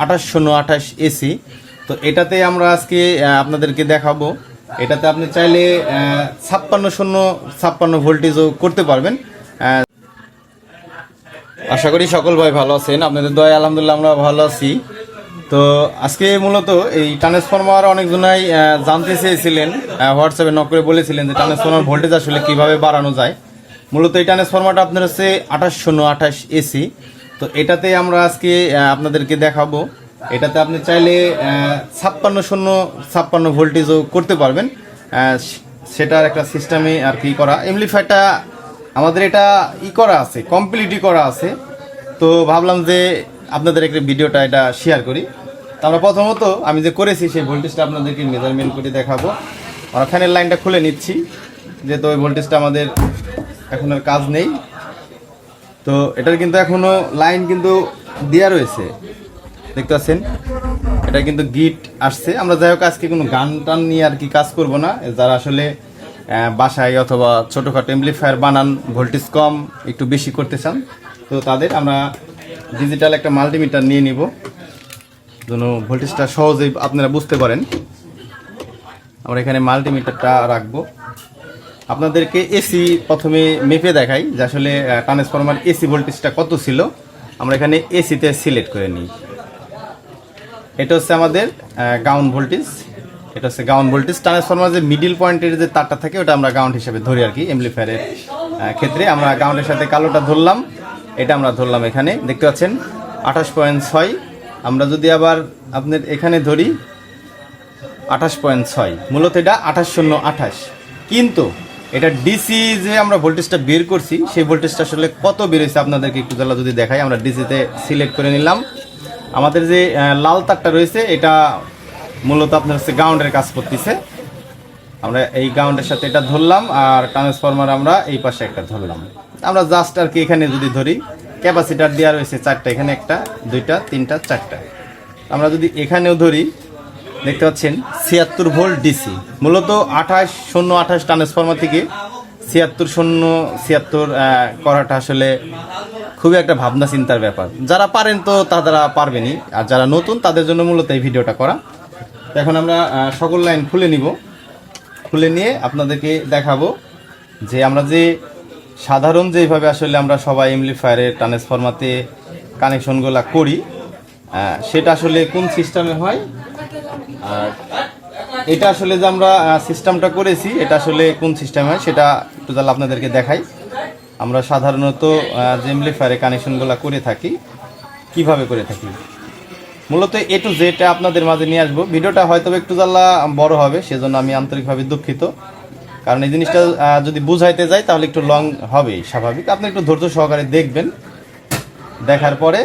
2828 AC. তো এটাতে আমরা আজকে আপনাদেরকে দেখাবো। এটাতে আপনি চাইলে 56 ভোল্টেজও করতে পারবেন। আশা করি সকল ভাই ভালো আছেন, আপনাদের দয়া আলহামদুলিল্লাহ আমরা ভালো আছি। তো আজকে মূলত এই ট্রান্সফরমার অনেকজনাই জানতে চেয়েছিলেন, হোয়াটসঅ্যাপে নক করে বলেছিলেন যে ট্রান্সফরমার ভোল্টেজ আসলে কিভাবে বাড়ানো যায়। মূলত এই ট্রান্সফরমারটা আপনার হচ্ছে 2828 এসি। তো এটাতে আমরা আজকে আপনাদেরকে দেখাবো। এটাতে আপনি চাইলে 56 ভোল্টেজও করতে পারবেন। সেটার একটা সিস্টেমে আর কি করা, এমপ্লিফায়ারটা আমাদের এটা করা আছে, কমপ্লিটই করা আছে। তো ভাবলাম যে আপনাদের একটা ভিডিওটা এটা শেয়ার করি। তো আমরা প্রথমত আমি যে করেছি সেই ভোল্টেজটা আপনাদেরকে মেজারমেন্ট করে দেখাবো। আমরা ফ্যানের লাইনটা খুলে নিচ্ছি, যেহেতু ওই ভোল্টেজটা আমাদের এখন আর কাজ নেই। তো এটার কিন্তু এখনো লাইন কিন্তু দেওয়া রয়েছে, দেখতে পাচ্ছেন। এটা কিন্তু গিট আসছে। আমরা যাই হোক আজকে কোনো গান টান নিয়ে আর কি কাজ করব না। যারা আসলে বাসায় অথবা ছোটোখাটো এমপ্লিফায়ার বানান, ভোল্টেজ কম একটু বেশি করতে চান, তো তাদের আমরা ডিজিটাল একটা মাল্টিমিটার নিয়ে নিব, যেন ভোল্টেজটা সহজেই আপনারা বুঝতে পারেন। আমরা এখানে মাল্টিমিটারটা রাখবো। আপনাদেরকে এসি প্রথমে মেপে দেখাই যে আসলে ট্রান্সফরমার এসি ভোল্টেজটা কত ছিল। আমরা এখানে এসিতে সিলেক্ট করে নিই। এটা হচ্ছে আমাদের গ্রাউন্ড ভোল্টেজ। এটা হচ্ছে গ্রাউন্ড ভোল্টেজ। ট্রান্সফরমার যে মিডিল পয়েন্টের যে তারটা থাকে ওটা আমরা গ্রাউন্ড হিসেবে ধরি আর কি। এমপ্লিফায়ারের ক্ষেত্রে আমরা গ্রাউন্ডের সাথে কালোটা ধরলাম, এটা আমরা ধরলাম এখানে, দেখতে পাচ্ছেন 28.6। আমরা যদি আবার আপনার এখানে ধরি 28.6, মূলত এটা 2828। কিন্তু এটা ডিসি যে আমরা ভোল্টেজটা বের করছি সেই ভোল্টেজটা আসলে কত বের হয়েছে আপনাদেরকে একটু জ্বালা যদি দেখাই। আমরা ডিসিতে সিলেক্ট করে নিলাম। আমাদের যে লাল তারটা রয়েছে এটা মূলত আপনার হচ্ছে গ্রাউন্ডের কাজ করতেছে। আমরা এই গ্রাউন্ডের সাথে এটা ধরলাম, আর ট্রান্সফরমার আমরা এই পাশে একটা ধরলাম। আমরা জাস্ট আর কি এখানে যদি ধরি, ক্যাপাসিটার দেওয়া রয়েছে 4টা, এখানে 1টা 2টা 3টা 4টা। আমরা যদি এখানেও ধরি, দেখতে পাচ্ছেন 76 ভোল্ট ডিসি। মূলত 28 ট্রান্সফরমার থেকে 76 করাটা আসলে খুবই একটা ভাবনা চিন্তার ব্যাপার। যারা পারেন তো তারা পারবেনই, আর যারা নতুন তাদের জন্য মূলত এই ভিডিওটা করা। এখন আমরা সকল লাইন খুলে নিব। খুলে নিয়ে আপনাদেরকে দেখাবো যে আমরা যে সাধারণ যেভাবে আসলে আমরা সবাই এমপ্লিফায়ারের ট্রান্সফরমারতে কানেকশনগুলো করি, সেটা আসলে কোন সিস্টেমে হয়, আর এটা আসলে যে আমরা সিস্টেমটা করেছি এটা আসলে কোন সিস্টেমে হয় সেটা একটু তাহলে আপনাদেরকে দেখাই। আমরা সাধারণত যে এমপ্লিফায়ারে কানেকশনগুলো করে থাকি, কিভাবে করে থাকি, মূলত এ টু জেড আপনাদের মাঝে নিয়ে আসবো। ভিডিওটা হয়তো একটু জ্বালা বড় হবে, সেজন্য আমি আন্তরিকভাবে দুঃখিত। কারণ এই জিনিসটা যদি বুঝাইতে যাই তাহলে একটু লং হবে, স্বাভাবিক। আপনি একটু ধৈর্য সহকারে দেখবেন, দেখার পরে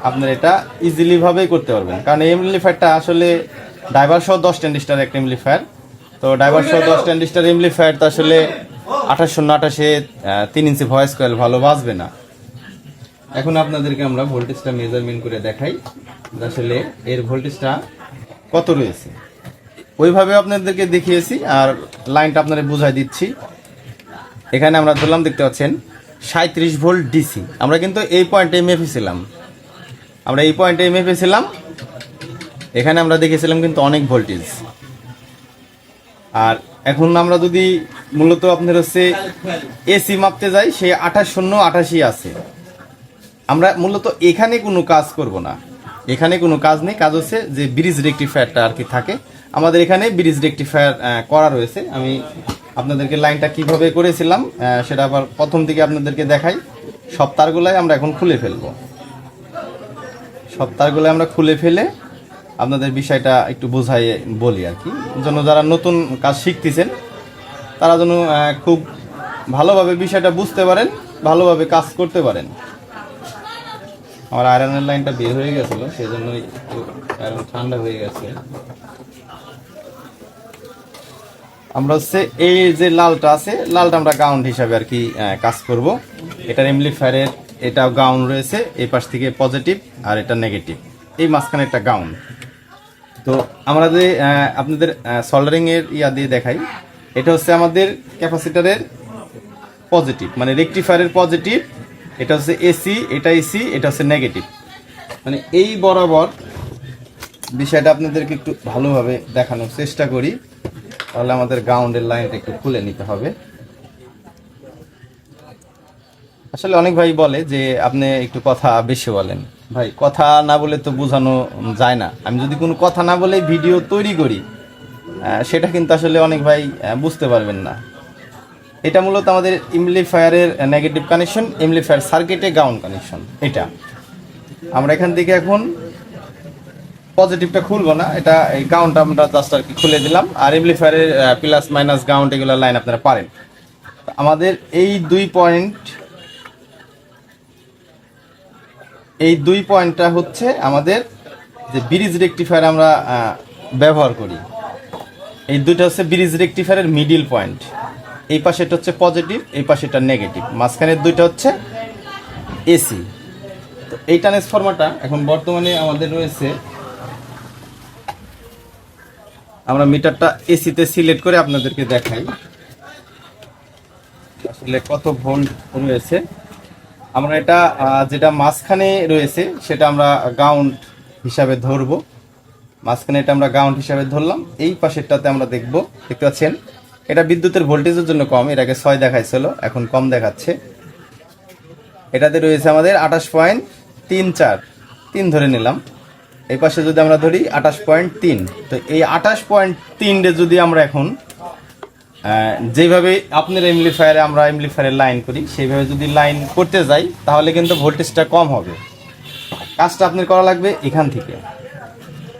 আপনার এটা ইজিলিভাবেই করতে পারবেন। কারণ এই এমপ্লিফায়ারটা আসলে ড্রাইভার সহ 10 ট্রানজিস্টার একটা এমপ্লিফায়ার। তো ড্রাইভার সহ 10 ট্রানজিস্টার এমপ্লিফায়ার তো আসলে 2828-এ 3 ইঞ্চি ভয়েস কয়েল ভালো বাজবে না। এখন আপনাদেরকে আমরা ভোল্টেজটা মেজারমেন্ট করে দেখাই আসলে এর ভোল্টেজটা কত রয়েছে। ওইভাবে আপনাদেরকে দেখিয়েছি, আর লাইনটা আপনাদের বুঝাই দিচ্ছি। এখানে আমরা ধরলাম, দেখতে পাচ্ছেন 37 ভোল্ট ডিসি। আমরা কিন্তু এই পয়েন্টে মেপেছিলাম, এখানে আমরা দেখেছিলাম কিন্তু অনেক ভোল্টেজ। আর এখন আমরা যদি মূলত আপনার হচ্ছে এসি মাপতে যাই, সে 2888 আছে। আমরা মূলত এখানে কোনো কাজ করব না, এখানে কোনো কাজ নেই। কাজ হচ্ছে যে ব্রিজ রেকটিফায়ারটা আর কি থাকে, আমাদের এখানে ব্রিজ রেকটিফায়ার করা রয়েছে। আমি আপনাদেরকে লাইনটা কিভাবে করেছিলাম সেটা আবার প্রথম থেকে আপনাদেরকে দেখাই। সব তারগুলাই আমরা এখন খুলে ফেলবো। সব তারগুলো আমরা খুলে ফেলে আপনাদের বিষয়টা একটু বোঝাই বলি আর কি, যেন যারা নতুন কাজ শিখতেছেন তারা যেন খুব ভালোভাবে বিষয়টা বুঝতে পারেন, ভালোভাবে কাজ করতে পারেন। আমার আয়রনের লাইনটা বের হয়ে গেছিল, সেই জন্যই আয়রন ঠান্ডা হয়ে গেছে। আমরা হচ্ছে এই যে লালটা আছে, লালটা আমরা গ্রাউন্ড হিসাবে আর কি কাজ করব। এটার এমপ্লিফায়ারের এটাও গ্রাউন্ড রয়েছে, এই পাশ থেকে পজিটিভ আর এটা নেগেটিভ, এই মাঝখানে একটা গ্রাউন্ড। তো আমরা যে আপনাদের সোল্ডারিং এর দিয়ে দেখাই, এটা হচ্ছে আমাদের ক্যাপাসিটরের পজিটিভ, মানে রেকটিফায়ারের পজিটিভ। এটা হচ্ছে এসি, এটা এসি, এটা হচ্ছে নেগেটিভ। মানে এই বরাবর বিষয়টা আপনাদেরকে একটু ভালোভাবে দেখানোর চেষ্টা করি, তাহলে আমাদের গ্রাউন্ডের লাইনটা একটু খুলে নিতে হবে। আসলে অনেক ভাই বলে যে আপনি একটু কথা বেশি বলেন। ভাই কথা না বলে তো বোঝানো যায় না। আমি যদি কোনো কথা না বলে ভিডিও তৈরি করি, সেটা কিন্তু আসলে অনেক ভাই বুঝতে পারবেন না। এটা মূলত আমাদের এমপ্লিফায়ারের নেগেটিভ কানেকশন, এমপ্লিফায়ার সার্কিটে গ্রাউন্ড কানেকশন। এটা আমরা এখান থেকে এখন পজিটিভটা খুলবো না, এটা এই গ্রাউন্ডটা আমরা জাস্ট আর কি খুলে দিলাম। আর এমপ্লিফায়ারের প্লাস মাইনাস গ্রাউন্ড এগুলো লাইন আপনারা পারেন। আমাদের এই দুই পয়েন্টটা হচ্ছে আমাদের যে ব্রিজ রেকটিফায়ার আমরা ব্যবহার করি। এই দুইটা হচ্ছে ব্রিজ রেকটিফায়ারের মিডিল পয়েন্ট। এই পাশেটা হচ্ছে পজিটিভ, এই পাশেটা নেগেটিভ, মাঝখানের দুইটা হচ্ছে এসি। তো এই ট্রান্সফরমারটা এখন বর্তমানে আমাদের রয়েছে, আমরা মিটারটা এসিতে সিলেক্ট করে আপনাদেরকে দেখাই আসলে কত ভোল্ট রয়েছে। আমরা এটা যেটা মাঝখানে রয়েছে সেটা আমরা গ্রাউন্ড হিসাবে ধরবো। মাঝখানে এটা আমরা গ্রাউন্ড হিসাবে ধরলাম। এই পাশেরটাতে আমরা দেখতে পাচ্ছেন এটা বিদ্যুতের ভোল্টেজের জন্য কম, এর আগে 6 দেখাইছিল, এখন কম দেখাচ্ছে। এটাতে রয়েছে আমাদের 28.34 ধরে নিলাম। এই পাশে যদি আমরা ধরি 28.3, তো এই 28.3 যদি আমরা এখন যেভাবে আপনার এমপ্লিফায়ারে আমরা এমপ্লিফায়ারে লাইন করি সেইভাবে যদি লাইন করতে যাই, তাহলে কিন্তু ভোল্টেজটা কম হবে। কাজটা আপনার করা লাগবে এখান থেকে।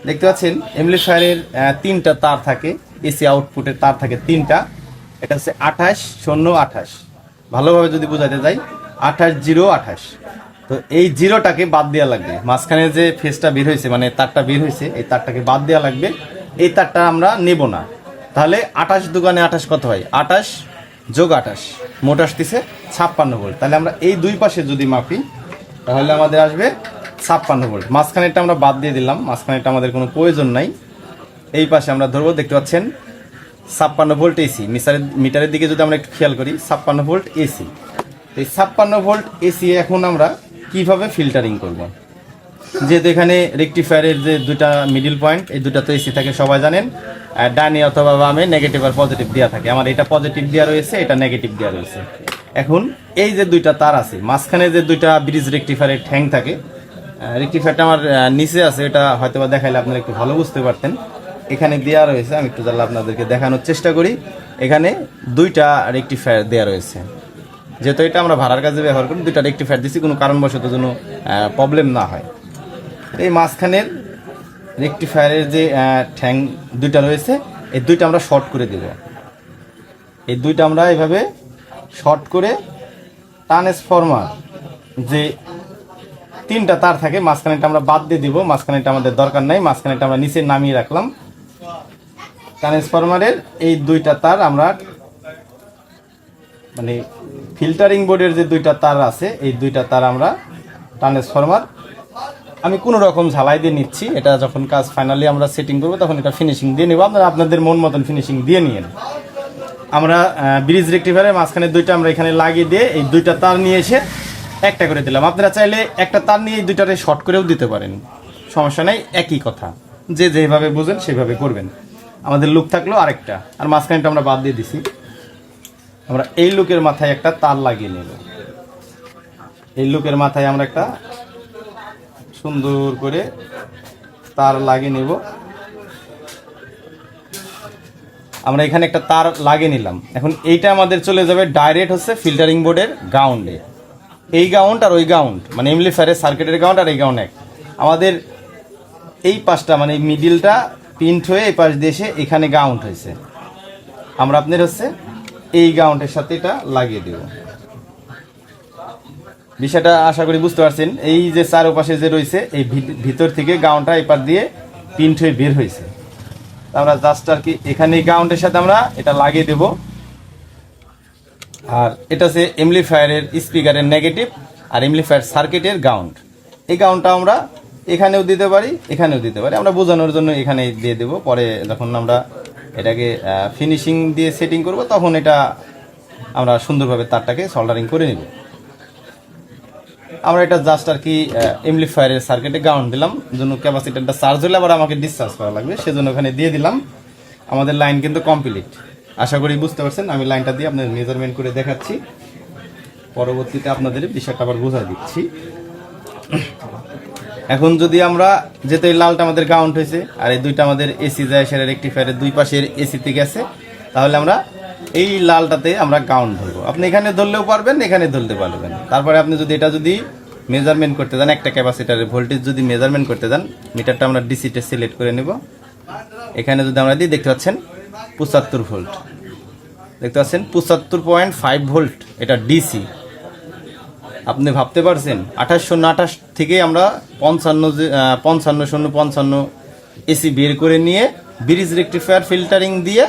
দেখতে পাচ্ছেন এমপ্লিফায়ারের 3টা তার থাকে, এসি আউটপুটের তার থাকে 3টা। এটা হচ্ছে 28 ভালোভাবে যদি বোঝাতে যাই 28 তো এই জিরোটাকে বাদ দেওয়া লাগবে। মাঝখানে যে ফেসটা বের হয়েছে, মানে তারটা বের হয়েছে, এই তারটাকে বাদ দেওয়া লাগবে। এই তারটা আমরা নেব না। তাহলে 28 দুগানে 28 কত হয়? 28 যোগ 28 মোট আসতেছে 56 ভোল্ট। তাহলে আমরা এই দুই পাশে যদি মাপি তাহলে আমাদের আসবে 56 ভোল্ট। মাঝখানেরটা আমরা বাদ দিয়ে দিলাম, মাঝখানেরটা আমাদের কোনো প্রয়োজন নাই। এই পাশে আমরা ধরবো, দেখতে পাচ্ছেন 56 ভোল্ট এসি। মিটারের দিকে যদি আমরা একটু খেয়াল করি 56 ভোল্ট এসি। এই 56 ভোল্ট এসি এখন আমরা কিভাবে ফিল্টারিং করব? যেহেতু এখানে রেকটিফায়ারের যে দুটা মিডিল পয়েন্ট, এই দুটা তো এসি থাকে সবাই জানেন, ডানে অথবা বামে নেগেটিভ আর পজিটিভ দেওয়া থাকে। আমার এটা পজিটিভ দেওয়া রয়েছে, এটা নেগেটিভ দেওয়া রয়েছে। এখন এই যে দুইটা তার আছে, মাঝখানে যে দুইটা ব্রিজ রেকটিফায়ারের ঠ্যাং থাকে, রেকটিফায়ারটা আমার নিচে আছে, এটা হয়তো বা দেখাইলে আপনারা একটু ভালো বুঝতে পারতেন। এখানে দেওয়া রয়েছে, আমি একটু জানলে আপনাদেরকে দেখানোর চেষ্টা করি। এখানে দুইটা রেকটিফায়ার দেওয়া রয়েছে। যেহেতু এটা আমরা ভাড়ার কাজে ব্যবহার করি, দুইটা রেকটিফায়ার দিচ্ছি কোনো কারণবশত যেন প্রবলেম না হয়। এই মাঝখানের রেকটিফায়ারের যে ঠ্যাং দুইটা রয়েছে, এই দুইটা আমরা শর্ট করে দেব। এই দুইটা আমরা এইভাবে শর্ট করে ট্রান্সফরমার যে 3টা তার থাকে, মাঝখানেটা আমরা বাদ দিয়ে দিব। মাঝখানেটা আমাদের দরকার নাই, মাঝখানেটা আমরা নিচে নামিয়ে রাখলাম। ট্রান্সফরমারের এই দুইটা তার আমরা, মানে ফিল্টারিং বোর্ডের যে দুইটা তার আছে, এই দুইটা তার আমরা ট্রান্সফরমার আমি কোনো রকম ঝালাই দিয়ে নিচ্ছি। এটা যখন কাজ ফাইনালি আমরা সেটিং করবো তখন এটা ফিনিশিং দিয়ে নেব। আপনারা আপনাদের মন মতন ফিনিশিং দিয়ে নিন। আমরা ব্রিজ রেকটিফায়ারের মাঝখানে দুইটা আমরা এখানে লাগিয়ে দিয়ে এই দুইটা তার নিয়ে এসে একটা করে দিলাম। আপনারা চাইলে একটা তার নিয়ে এই দুইটারে শর্ট করেও দিতে পারেন, সমস্যা নাই, একই কথা। যে যেভাবে বুঝেন সেভাবে করবেন। আমাদের লুক থাকলো আরেকটা, আর মাঝখানেটা আমরা বাদ দিয়ে দিছি। আমরা এই লুকের মাথায় একটা তার লাগিয়ে নেব। এই লুকের মাথায় আমরা একটা সুন্দর করে তার লাগিয়ে নেব। আমরা এখানে একটা তার লাগিয়ে নিলাম। এখন এইটা আমাদের চলে যাবে ডাইরেক্ট হচ্ছে ফিল্টারিং বোর্ডের গ্রাউন্ডে। এই গ্রাউন্ড আর ওই গ্রাউন্ড, মানে এমপ্লিফায়ারের সার্কিটের গ্রাউন্ড আর এই গ্রাউন্ড এক। আমাদের এই পাশটা মানে মিডিলটা পিন্ট হয়ে এই পাশ দিয়ে এসে এখানে গ্রাউন্ড হয়েছে। আমরা আপনার হচ্ছে এই গ্রাউন্ডের সাথে এটা লাগিয়ে দেব। বিষয়টা আশা করি বুঝতে পারছেন। এই যে চারপাশে যে রয়েছে, এই ভিতর থেকে গ্রাউন্ডটা এপার দিয়ে প্রিন্ট হয়ে বের হয়েছে। আমরা জাস্ট আর কি এখানে এই গ্রাউন্ডের সাথে আমরা এটা লাগিয়ে দেব। আর এটা হচ্ছে এমপ্লিফায়ারের স্পিকারের নেগেটিভ আর এমপ্লিফায়ার সার্কিটের গ্রাউন্ড। এই গ্রাউন্ডটা আমরা এখানেও দিতে পারি, এখানেও দিতে পারি। আমরা বোঝানোর জন্য এখানে দিয়ে দেব। পরে যখন আমরা এটাকে ফিনিশিং দিয়ে সেটিং করব তখন এটা আমরা সুন্দরভাবে তারটাকে সোল্ডারিং করে নেব। আমরা এটা জাস্ট আর কি এমপ্লিফায়ারের সার্কিটে গ্রাউন্ড দিলাম, জন্য ক্যাপাসিটারটা চার্জ হলে আবার আমাকে ডিসচার্জ করা লাগবে, সেজন্য ওখানে দিয়ে দিলাম। আমাদের লাইন কিন্তু কমপ্লিট, আশা করি বুঝতে পারছেন। আমি লাইনটা দিয়ে আপনাদের মেজারমেন্ট করে দেখাচ্ছি, পরবর্তীতে আপনাদের বিষয়টা আবার বোঝাই দিচ্ছি। এখন যদি আমরা, যেহেতু এই লালটা আমাদের গ্রাউন্ড হয়েছে আর এই দুইটা আমাদের এসি যায়, সেটা রেকটিফায়ারের দুই পাশের এসিতে গেছে, তাহলে আমরা এই লালটাতে আমরা গ্রাউন্ড ধরবো। আপনি এখানে ধরলেও পারবেন, এখানে ধরতে পারবেন। তারপরে আপনি যদি এটা যদি মেজারমেন্ট করতে যান, একটা ক্যাপাসিটারের ভোল্টেজ যদি মেজারমেন্ট করতে যান, মিটারটা আমরা ডিসিতে সিলেক্ট করে নেব। এখানে যদি আমরা দিই, দেখতে পাচ্ছেন 75 ভোল্ট, দেখতে পাচ্ছেন 75.5 ভোল্ট, এটা ডিসি। আপনি ভাবতে পারছেন 2828 থেকে আমরা 55 এসি বের করে নিয়ে ব্রিজ রেকটিফায়ার ফিল্টারিং দিয়ে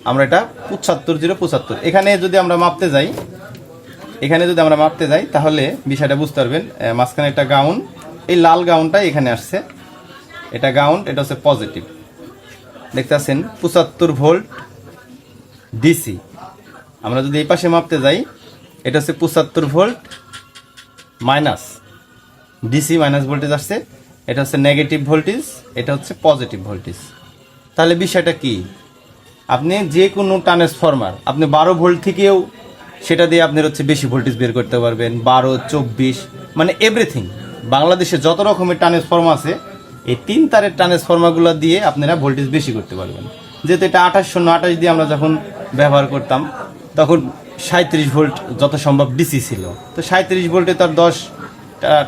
আমরা এটা 75 এখানে যদি আমরা মাপতে যাই, তাহলে বিষয়টা বুঝতে পারবেন। মাঝখানে একটা গাউন, এই লাল গাউনটা এখানে আসছে, এটা গাউন, এটা হচ্ছে পজিটিভ, দেখতে পাচ্ছেন 75 ভোল্ট ডিসি। আমরা যদি এই পাশে মাপতে যাই, এটা হচ্ছে 75 volt minus DC, minus voltage আসছে, এটা হচ্ছে নেগেটিভ ভোল্টেজ, এটা হচ্ছে পজিটিভ ভোল্টেজ। তাহলে বিষয়টা কি, আপনি যে কোনো ট্রান্সফরমার আপনি 12 ভোল্ট থেকেও সেটা দিয়ে আপনার হচ্ছে বেশি ভোল্টেজ বের করতে পারবেন, 12, 24, মানে এভরিথিং। বাংলাদেশে যত রকমের ট্রান্সফরমার আছে, এই 3 তারের ট্রান্সফরমারগুলো দিয়ে আপনারা ভোল্টেজ বেশি করতে পারবেন। যেহেতু এটা 2828 দিয়ে আমরা যখন ব্যবহার করতাম, তখন 37 ভোল্ট যত সম্ভব ডিসি ছিল। তো 37 ভোল্টে তার 10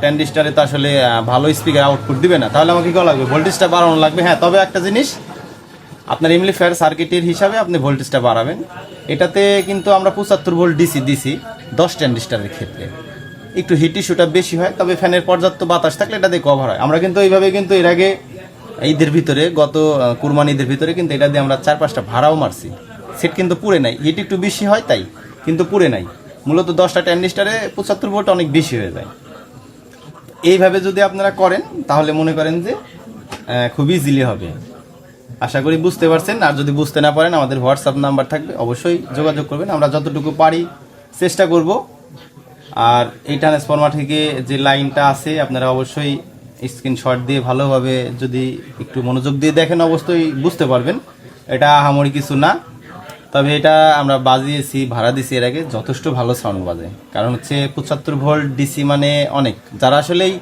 ট্রানজিস্টারে তো আসলে ভালো স্পিকার আউটপুট দিবে না, তাহলে আমাকে কি করা লাগবে, ভোল্টেজটা বাড়ানো লাগবে। হ্যাঁ, তবে একটা জিনিস, আপনার এমপ্লিফায়ার সার্কিটের হিসাবে আপনি ভোল্টেজটা বাড়াবেন। এটাতে কিন্তু আমরা 75 ভোল্ট ডিসি দিছি 10 ট্রানজিস্টারের ক্ষেত্রে, একটু হিট ইস্যুটা বেশি হয়, তবে ফ্যানের পর্যাপ্ত বাতাস থাকলে এটা দিয়ে কভার হয়। আমরা কিন্তু এইভাবে কিন্তু এর আগে ঈদের ভিতরে, গত কুরবানি ঈদের ভিতরে কিন্তু এটা দিয়ে আমরা 4-5টা ভাড়াও মারছি, সেট কিন্তু পুড়ে নাই। হিট একটু বেশি হয় তাই, কিন্তু পুড়ে নাই। মূলত 10টা ট্রানজিস্টারে 75 ভোল্ট অনেক বেশি হয়ে যায়। এইভাবে যদি আপনারা করেন, তাহলে মনে করেন যে খুব ইজিলি হবে। আশা করি বুঝতে পারছেন। আর যদি বুঝতে না পারেন, আমাদের হোয়াটসঅ্যাপ নাম্বার থাকবে, অবশ্যই যোগাযোগ করবেন, আমরা যতটুকু পারি চেষ্টা করব। আর এই ট্রান্সফরমার থেকে যে লাইনটা আছে, আপনারা অবশ্যই স্ক্রিনশট দিয়ে ভালোভাবে যদি একটু মনোযোগ দিয়ে দেখেন, অবশ্যই বুঝতে পারবেন। এটা আহামরি কিছু না, তবে এটা আমরা বাজিয়েছি, ভাড়া দিছি এর আগে, যথেষ্ট ভালো সাউন্ড বাজে। কারণ হচ্ছে 75 ভোল্ট ডিসি মানে অনেক। যারা আসলেই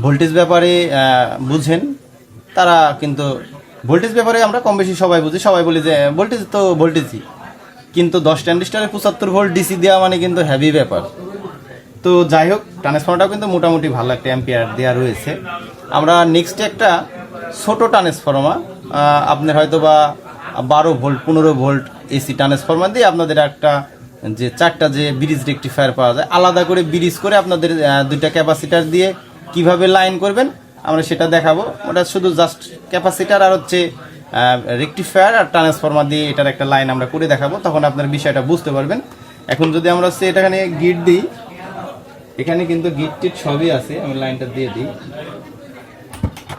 ভোল্টেজ ব্যাপারে বুঝেন, তারা কিন্তু ভোল্টেজ ব্যাপারে আমরা কম বেশি সবাই বুঝি, সবাই বলি যে ভোল্টেজ তো ভোল্টেজই, কিন্তু 10 ট্রানজিস্টারে 75 ভোল্ট ডিসি দেওয়া মানে কিন্তু হেভি ব্যাপার। তো যাই হোক, ট্রান্সফর্মারটাও কিন্তু মোটামুটি ভালো একটা অ্যাম্পিয়ার দেওয়া রয়েছে। আমরা নেক্সটে একটা ছোট ট্রান্সফর্মার, আপনার হয়তো বা 12 ভোল্ট 15 ভোল্ট এসি ট্রান্সফর্মার দিয়ে আপনাদের একটা যে 4টা যে ব্রিজ রেকটিফায়ার পাওয়া যায়, আলাদা করে ব্রিজ করে আপনাদের 2টা ক্যাপাসিটার দিয়ে কিভাবে লাইন করবেন আমরা সেটা দেখাবো। ওটা শুধু জাস্ট ক্যাপাসিটার আর হচ্ছে রেকটিফায়ার আর ট্রান্সফর্মার দিয়ে এটার একটা লাইন আমরা করে দেখাবো, তখন আপনার বিষয়টা বুঝতে পারবেন। এখন যদি আমরা হচ্ছে এটাখানে গিট দিই, এখানে কিন্তু গিট টিট সবই আছে, আমি লাইনটা দিয়ে দিই।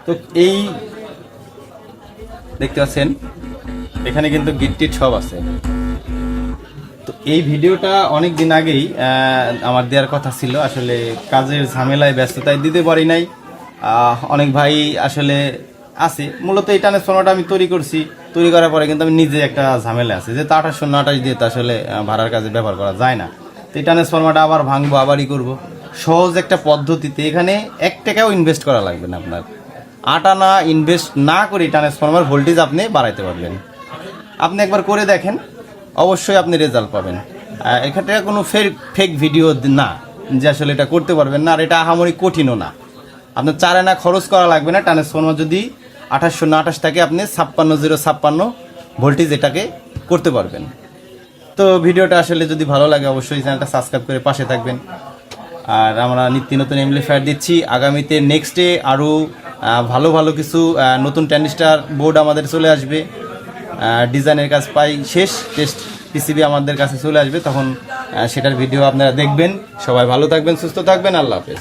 তো এই দেখতে পাচ্ছেন এখানে কিন্তু গিট টিট সব আছে। তো এই ভিডিওটা অনেক দিন আগেই আমার দেওয়ার কথা ছিল, আসলে কাজের ঝামেলায় ব্যস্ততায় দিতে পারি নাই। অনেক ভাই আসলে আছে, মূলত এই ট্রান্সফর্মারটা আমি তৈরি করছি, তৈরি করার পরে কিন্তু আমি নিজে একটা ঝামেলা আছে, যে 2828 দিয়ে তো আসলে ভাড়ার কাজে ব্যবহার করা যায় না। তো এই ট্রান্সফর্মারটা আবার ভাঙবো, আবারই করব। সহজ একটা পদ্ধতিতে এখানে 1 টাকাও ইনভেস্ট করা লাগবে না, আপনার 8 আনা ইনভেস্ট না করে ট্রান্সফর্মার ভোল্টেজ আপনি বাড়াইতে পারবেন। আপনি একবার করে দেখেন, অবশ্যই আপনি রেজাল্ট পাবেন। এখানে কোনো ফেক ভিডিও না যে আসলে এটা করতে পারবেন না, আর এটা আহামরি কঠিনও না। আপনার 4 আনা খরচ করা লাগবে না। ট্রান্সফর্মার যদি 2828 থাকে, আপনি 56056 ভোল্টেজ এটাকে করতে পারবেন। তো ভিডিওটা আসলে যদি ভালো লাগে, অবশ্যই চ্যানেলটা সাবস্ক্রাইব করে পাশে থাকবেন। আর আমরা নিত্য নতুন এমপ্লিফায়ার দিচ্ছি। আগামীতে নেক্সটে আরও ভালো ভালো কিছু নতুন ট্রানজিস্টার বোর্ড আমাদের চলে আসবে। ডিজাইনের কাজ শেষ, টেস্ট পিসিবি আমাদের কাছে চলে আসবে, তখন সেটার ভিডিও আপনারা দেখবেন। সবাই ভালো থাকবেন, সুস্থ থাকবেন, আল্লাহ হাফেজ।